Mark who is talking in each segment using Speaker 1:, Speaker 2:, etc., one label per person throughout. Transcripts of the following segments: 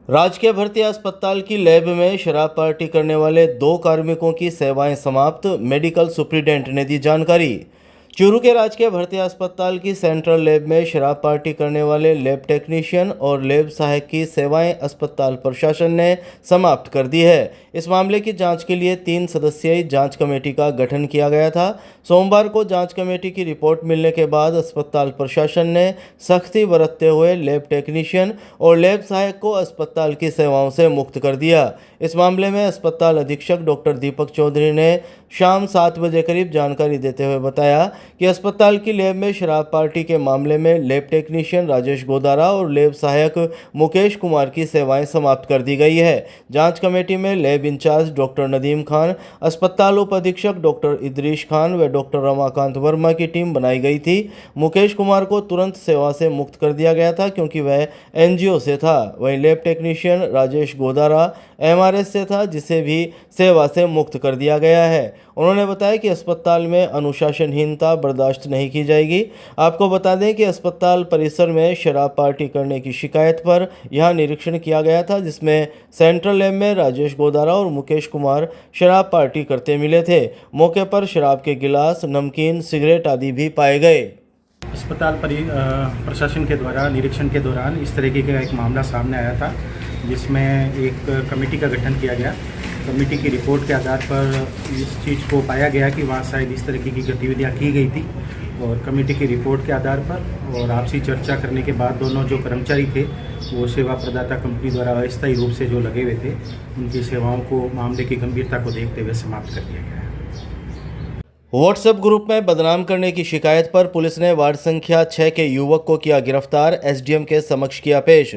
Speaker 1: राजकीय भर्ती अस्पताल की लैब में शराब पार्टी करने वाले 2 कार्मिकों की सेवाएं समाप्त, मेडिकल सुप्रिंटेंडेंट ने दी जानकारी। चूरू के राजकीय भर्ती अस्पताल की सेंट्रल लैब में शराब पार्टी करने वाले लैब टेक्नीशियन और लैब सहायक की सेवाएं अस्पताल प्रशासन ने समाप्त कर दी है। इस मामले की जांच के लिए 3 सदस्यीय जांच कमेटी का गठन किया गया था। सोमवार को जांच कमेटी की रिपोर्ट मिलने के बाद अस्पताल प्रशासन ने सख्ती बरतते हुए लैब टेक्नीशियन और लैब सहायक को अस्पताल की सेवाओं से मुक्त कर दिया। इस मामले में अस्पताल अधीक्षक डॉक्टर दीपक चौधरी ने शाम 7 बजे करीब जानकारी देते हुए बताया कि अस्पताल की लैब में शराब पार्टी के मामले में लैब टेक्नीशियन राजेश गोदारा और लैब सहायक मुकेश कुमार की सेवाएं समाप्त कर दी गई है। जांच कमेटी में lab in charge doctor Nadeem Khan, अस्पताल उप अधीक्षक डॉक्टर इदरीश खान व डॉक्टर रमाकांत वर्मा की टीम बनाई गई थी। मुकेश कुमार को तुरंत सेवा से मुक्त कर दिया गया था क्योंकि वह एनजीओ से था। वहीं lab technician Rajesh Godara MRS से था, जिसे भी सेवा से मुक्त कर दिया गया है। उन्होंने बताया कि अस्पताल में अनुशासनहीनता बर्दाश्त नहीं की जाएगी। आपको बता दें कि अस्पताल परिसर में शराब पार्टी करने की शिकायत पर यहां निरीक्षण किया गया था, जिसमें सेंट्रल लैब में राजेश गोदारा और मुकेश कुमार शराब पार्टी करते मिले थे। मौके पर शराब के गिलास, नमकीन, सिगरेट आदि भी पाए गए।
Speaker 2: अस्पताल प्रशासन के द्वारा निरीक्षण के दौरान इस तरीके का एक मामला सामने आया था, जिसमें एक कमेटी का गठन किया गया। कमेटी की रिपोर्ट के आधार पर इस चीज़ को पाया गया कि वहाँ शायद इस तरीके की गतिविधियाँ की गई थी, और कमेटी की रिपोर्ट के आधार पर और आपसी चर्चा करने के बाद दोनों जो कर्मचारी थे वो सेवा प्रदाता कंपनी द्वारा अस्थायी रूप से जो लगे हुए थे, उनकी सेवाओं को मामले की गंभीरता को देखते हुए समाप्त कर दिया गया है।
Speaker 1: व्हाट्सएप ग्रुप में बदनाम करने की शिकायत पर पुलिस ने वार्ड संख्या 6 के युवक को किया गिरफ्तार, एसडीएम के समक्ष किया पेश।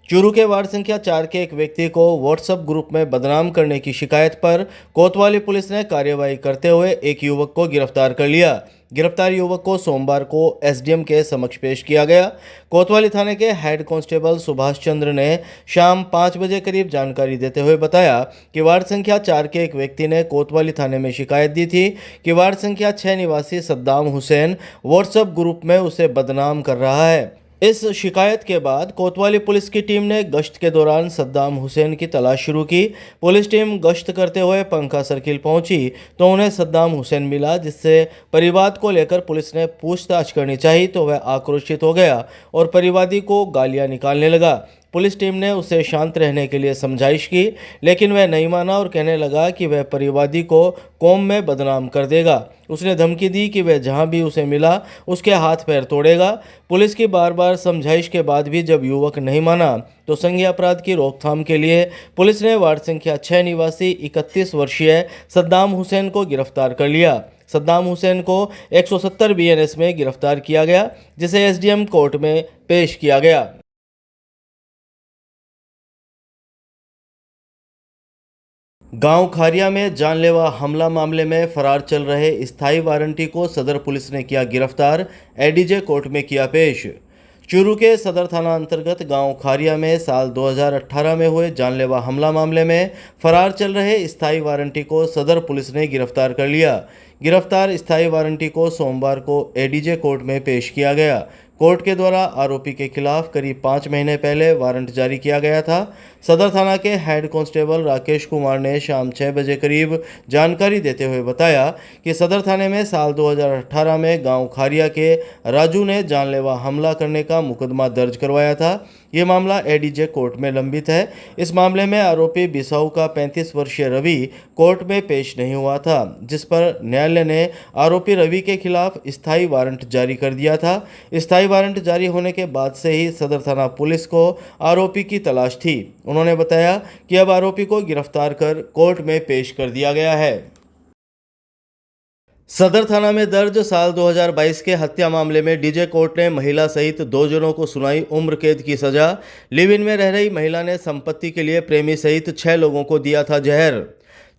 Speaker 1: चूरू के वार्ड संख्या 4 के एक व्यक्ति को व्हाट्सएप ग्रुप में बदनाम करने की शिकायत पर कोतवाली पुलिस ने कार्रवाई करते हुए एक युवक को गिरफ्तार कर लिया। गिरफ्तार युवक को सोमवार को एसडीएम के समक्ष पेश किया गया। कोतवाली थाने के हेड कांस्टेबल सुभाष चंद्र ने शाम 5 बजे करीब जानकारी देते हुए बताया कि वार्ड संख्या 4 के एक व्यक्ति ने कोतवाली थाने में शिकायत दी थी कि वार्ड संख्या 6 निवासी सद्दाम हुसैन व्हाट्सएप ग्रुप में उसे बदनाम कर रहा है। इस शिकायत के बाद कोतवाली पुलिस की टीम ने गश्त के दौरान सद्दाम हुसैन की तलाश शुरू की। पुलिस टीम गश्त करते हुए पंखा सर्किल पहुंची तो उन्हें सद्दाम हुसैन मिला, जिससे परिवाद को लेकर पुलिस ने पूछताछ करनी चाहिए तो वह आक्रोशित हो गया और परिवादी को गालियां निकालने लगा। पुलिस टीम ने उसे शांत रहने के लिए समझाइश की, लेकिन वह नहीं माना और कहने लगा कि वह परिवादी को कौम में बदनाम कर देगा। उसने धमकी दी कि वह जहां भी उसे मिला उसके हाथ पैर तोड़ेगा। पुलिस की बार बार समझाइश के बाद भी जब युवक नहीं माना तो संज्ञेय अपराध की रोकथाम के लिए पुलिस ने वार्ड संख्या 6 निवासी 31 वर्षीय सद्दाम हुसैन को गिरफ्तार कर लिया। सद्दाम हुसैन को 170 बीएनएस में गिरफ्तार किया गया, जिसे एसडीएम कोर्ट में पेश किया गया। गांव खारिया में जानलेवा हमला मामले में फरार चल रहे स्थायी वारंटी को सदर पुलिस ने किया गिरफ्तार, एडीजे कोर्ट में किया पेश। चूरू के सदर थाना अंतर्गत गांव खारिया में साल 2018 में हुए जानलेवा हमला मामले में फरार चल रहे स्थायी वारंटी को सदर पुलिस ने गिरफ्तार कर लिया। गिरफ्तार स्थायी वारंटी को सोमवार को एडीजे कोर्ट में पेश किया गया। कोर्ट के द्वारा आरोपी के खिलाफ करीब 5 महीने पहले वारंट जारी किया गया था। सदर थाना के हेड कांस्टेबल राकेश कुमार ने शाम 6 बजे करीब जानकारी देते हुए बताया कि सदर थाने में साल 2018 में गांव खारिया के राजू ने जानलेवा हमला करने का मुकदमा दर्ज करवाया था। ये मामला एडीजे कोर्ट में लंबित है। इस मामले में आरोपी बिसाऊ का 35 वर्षीय रवि कोर्ट में पेश नहीं हुआ था, जिस पर न्यायालय ने आरोपी रवि के खिलाफ स्थायी वारंट जारी कर दिया था। स्थायी वारंट जारी होने के बाद से ही सदर थाना पुलिस को आरोपी की तलाश थी। उन्होंने बताया कि अब आरोपी को गिरफ्तार कर कोर्ट में पेश कर दिया गया है। सदर थाना में दर्ज साल 2022 के हत्या मामले में डीजे कोर्ट ने महिला सहित 2 जनों को सुनाई उम्र कैद की सजा। लिव इन में रह रही महिला ने संपत्ति के लिए प्रेमी सहित 6 लोगों को दिया था जहर।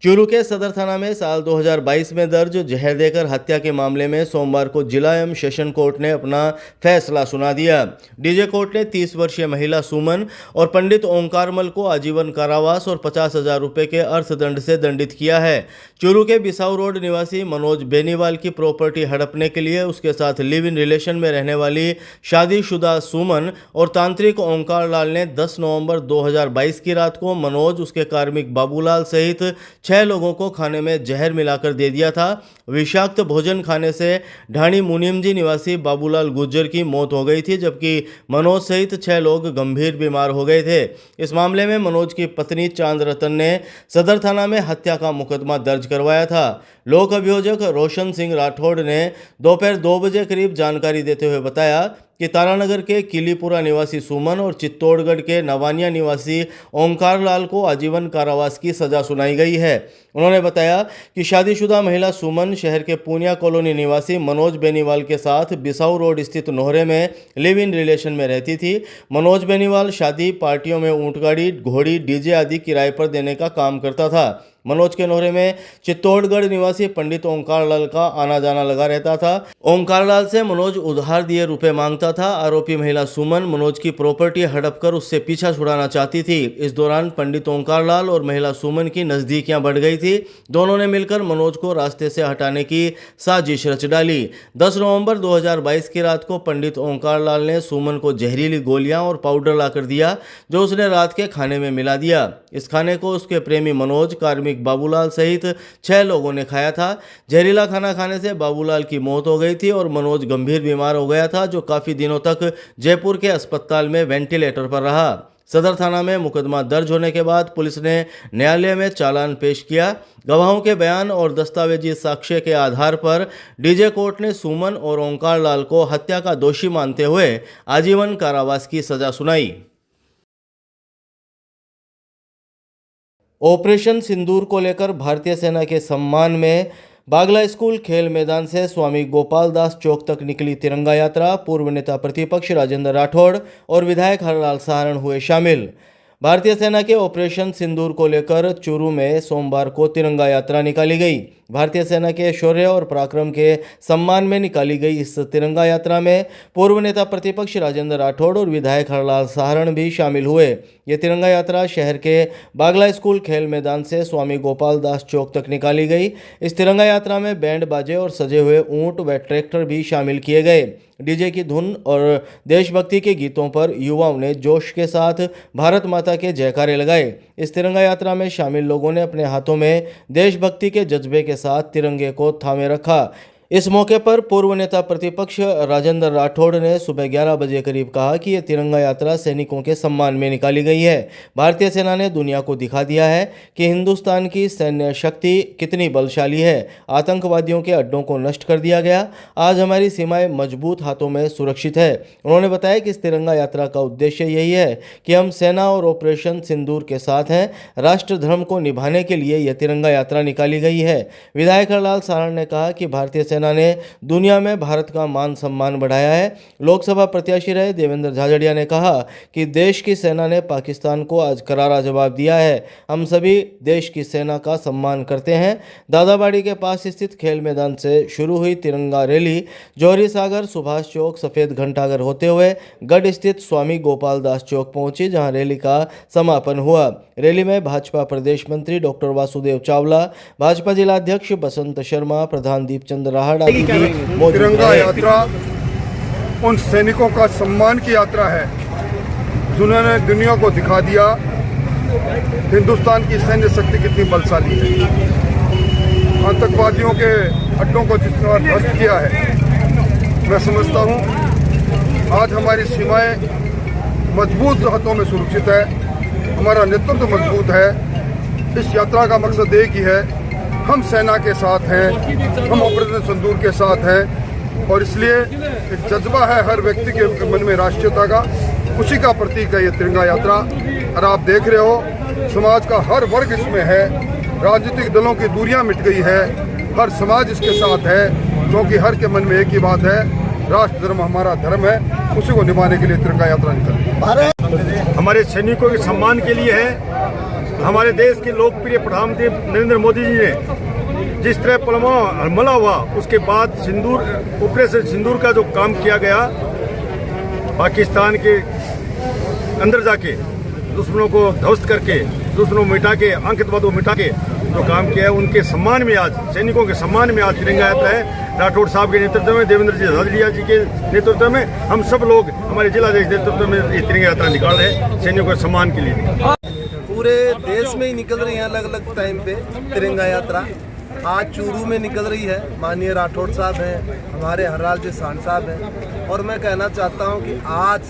Speaker 1: चूरू के सदर थाना में साल 2022 में दर्ज जहर देकर हत्या के मामले में सोमवार को जिला एवं सेशन कोर्ट ने अपना फैसला सुना दिया। डीजे कोर्ट ने 30 वर्षीय महिला सुमन और पंडित ओंकारमल को आजीवन कारावास और 50,000 रुपये के अर्थदंड से दंडित किया है। चूरू के बिसाऊ रोड निवासी मनोज बेनीवाल की प्रॉपर्टी हड़पने के लिए उसके साथ लिव इन रिलेशन में रहने वाली शादीशुदा सुमन और तांत्रिक ओंकार लाल ने 10 नवंबर 2022 की रात को मनोज, उसके कार्मिक बाबूलाल सहित 6 लोगों को खाने में जहर मिलाकर दे दिया था। विषाक्त भोजन खाने से ढाणी मुनिमजी निवासी बाबूलाल गुर्जर की मौत हो गई थी, जबकि मनोज सहित 6 लोग गंभीर बीमार हो गए थे। इस मामले में मनोज की पत्नी चांद रतन ने सदर थाना में हत्या का मुकदमा दर्ज करवाया था। लोक अभियोजक रोशन सिंह राठौड़ ने दोपहर 2 बजे करीब जानकारी देते हुए बताया कि तारानगर के किलीपुरा निवासी सुमन और चित्तौड़गढ़ के नवानिया निवासी ओंकार लाल को आजीवन कारावास की सजा सुनाई गई है। उन्होंने बताया कि शादीशुदा महिला सुमन शहर के पूनिया कॉलोनी निवासी मनोज बेनीवाल के साथ बिसाऊ रोड स्थित नोहरे में लिव इन रिलेशन में रहती थी। मनोज बेनीवाल शादी पार्टियों में ऊंटगाड़ी, घोड़ी, डीजे आदि किराए पर देने का काम करता था। मनोज के नोहरे में चित्तौड़गढ़ निवासी पंडित ओंकार लाल का आना जाना लगा रहता था। ओंकार लाल से मनोज उधार दिए रुपए मांगता था। आरोपी महिला सुमन मनोज की प्रॉपर्टी हड़प कर उससे पीछा छुड़ाना चाहती थी। इस दौरान पंडित ओंकार लाल और महिला सुमन की नजदीकियां बढ़ गई थी। दोनों ने मिलकर मनोज को रास्ते से हटाने की साजिश रच डाली। 10 नवंबर 2022 की रात को पंडित ओंकार लाल ने सुमन को जहरीली गोलियां और पाउडर लाकर दिया, जो उसने रात के खाने में मिला दिया। इस खाने को उसके प्रेमी मनोज, कार्मिक बाबूलाल सहित 6 लोगों ने खाया था। जहरीला खाना खाने से बाबूलाल की मौत हो गई थी और मनोज गंभीर बीमार हो गया था, जो काफी दिनों तक जयपुर के अस्पताल में वेंटिलेटर पर रहा। सदर थाना में मुकदमा दर्ज होने के बाद पुलिस ने न्यायालय में चालान पेश किया। गवाहों के बयान और दस्तावेजी साक्ष्य के आधार पर डीजे कोर्ट ने सुमन और ओंकार लाल को हत्या का दोषी मानते हुए आजीवन कारावास की सजा सुनाई। ऑपरेशन सिंदूर को लेकर भारतीय सेना के सम्मान में बागला स्कूल खेल मैदान से स्वामी गोपाल दास चौक तक निकली तिरंगा यात्रा। पूर्व नेता प्रतिपक्ष राजेंद्र राठौड़ और विधायक हरलाल सहारण हुए शामिल। भारतीय सेना के ऑपरेशन सिंदूर को लेकर चूरू में सोमवार को तिरंगा यात्रा निकाली गई। भारतीय सेना के शौर्य और पराक्रम के सम्मान में निकाली गई इस तिरंगा यात्रा में पूर्व नेता प्रतिपक्ष राजेंद्र राठौड़ और विधायक हरलाल सहारण भी शामिल हुए। ये तिरंगा यात्रा शहर के बागला स्कूल खेल मैदान से स्वामी गोपाल दास चौक तक निकाली गई। इस तिरंगा यात्रा में बैंड बाजे और सजे हुए ऊंट व ट्रैक्टर भी शामिल किए गए। डीजे की धुन और देशभक्ति के गीतों पर युवाओं ने जोश के साथ भारत माता के जयकारे लगाए। इस तिरंगा यात्रा में शामिल लोगों ने अपने हाथों में देशभक्ति के जज्बे के साथ तिरंगे को थामे रखा। इस मौके पर पूर्व नेता प्रतिपक्ष राजेंद्र राठौड़ ने सुबह 11 बजे करीब कहा कि यह तिरंगा यात्रा सैनिकों के सम्मान में निकाली गई है। भारतीय सेना ने दुनिया को दिखा दिया है कि हिंदुस्तान की सैन्य शक्ति कितनी बलशाली है। आतंकवादियों के अड्डों को नष्ट कर दिया गया। आज हमारी सीमाएं मजबूत हाथों में सुरक्षित है। उन्होंने बताया कि इस तिरंगा यात्रा का उद्देश्य यही है कि हम सेना और ऑपरेशन सिंदूर के साथ हैं। राष्ट्र धर्म को निभाने के लिए यह तिरंगा यात्रा निकाली गई है। विधायक हरलाल सहारण ने कहा कि भारतीय सेना ने दुनिया में भारत का मान सम्मान बढ़ाया है। लोकसभा प्रत्याशी रहे देवेंद्र झाझड़िया ने कहा कि देश की सेना ने पाकिस्तान को आज करारा जवाब दिया है। हम सभी देश की सेना का सम्मान करते हैं। दादाबाड़ी के पास स्थित खेल मैदान से शुरू हुई तिरंगा रैली जौहरी सागर, सुभाष चौक, सफेद घंटाघर होते हुए गढ़ स्थित स्वामी गोपाल दास चौक पहुंची, जहां रैली का समापन हुआ। रैली में भाजपा प्रदेश मंत्री डॉक्टर वासुदेव चावला, भाजपा जिलाध्यक्ष बसंत शर्मा, प्रधान दीपचंद राहड़ आदि मौजूद
Speaker 3: तिरंगा
Speaker 1: रहे।
Speaker 3: यात्रा उन सैनिकों का सम्मान की यात्रा है जिन्होंने दुनिया को दिखा दिया हिंदुस्तान की सैन्य शक्ति कितनी बलशाली है। आतंकवादियों के अड्डों को जिस तरह ध्वस्त किया है, मैं समझता हूँ आज हमारी सीमाएं मजबूत हाथों में सुरक्षित है। हमारा नेतृत्व मजबूत है। इस यात्रा का मकसद एक ही है, हम सेना के साथ हैं, हम ऑपरेशन सिंदूर के साथ हैं और इसलिए एक जज्बा है हर व्यक्ति के मन में राष्ट्रीयता का, उसी का प्रतीक है ये तिरंगा यात्रा। और आप देख रहे हो समाज का हर वर्ग इसमें है। राजनीतिक दलों की दूरियां मिट गई है। हर समाज इसके साथ है क्योंकि हर के मन में एक ही बात है, राष्ट्र धर्म हमारा धर्म है, उसी को निभाने के लिए तिरंगा यात्रा निकली।
Speaker 4: हमारे सैनिकों के सम्मान के लिए है। हमारे देश के लोकप्रिय प्रधानमंत्री नरेंद्र मोदी जी ने जिस तरह पुलवामा हमला हुआ उसके बाद सिंदूर ऑपरेशन सिंदूर का जो काम किया गया, पाकिस्तान के अंदर जाके दुश्मनों को ध्वस्त करके, दुश्मनों को मिटा के, आतंकवाद को मिटा के जो काम किया है, उनके सम्मान में आज, सैनिकों के सम्मान में आज तिरंगा यात्रा है। राठौड़ साहब के नेतृत्व में, देवेंद्र जी झाझड़िया जी के नेतृत्व में, हम सब लोग हमारे जिलाधीश नेतृत्व में ये तिरंगा यात्रा निकाल रहे हैं सैनिकों के सम्मान के लिए।
Speaker 5: पूरे देश में ही निकल रही है अलग अलग टाइम पे तिरंगा यात्रा। आज चूरू में निकल रही है, माननीय राठौड़ साहब हैं, हमारे हरलाल जी सांड साहब हैं, और मैं कहना चाहता हूं कि आज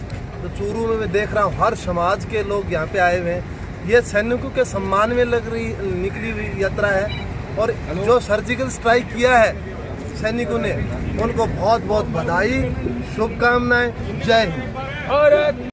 Speaker 5: तो चूरू में मैं देख रहा हूं हर समाज के लोग यहां पे आए हुए हैं। ये सैनिकों के सम्मान में निकली हुई यात्रा है, और जो सर्जिकल स्ट्राइक किया है सैनिकों ने, उनको बहुत बहुत बधाई, शुभकामनाएं। जय हिंद।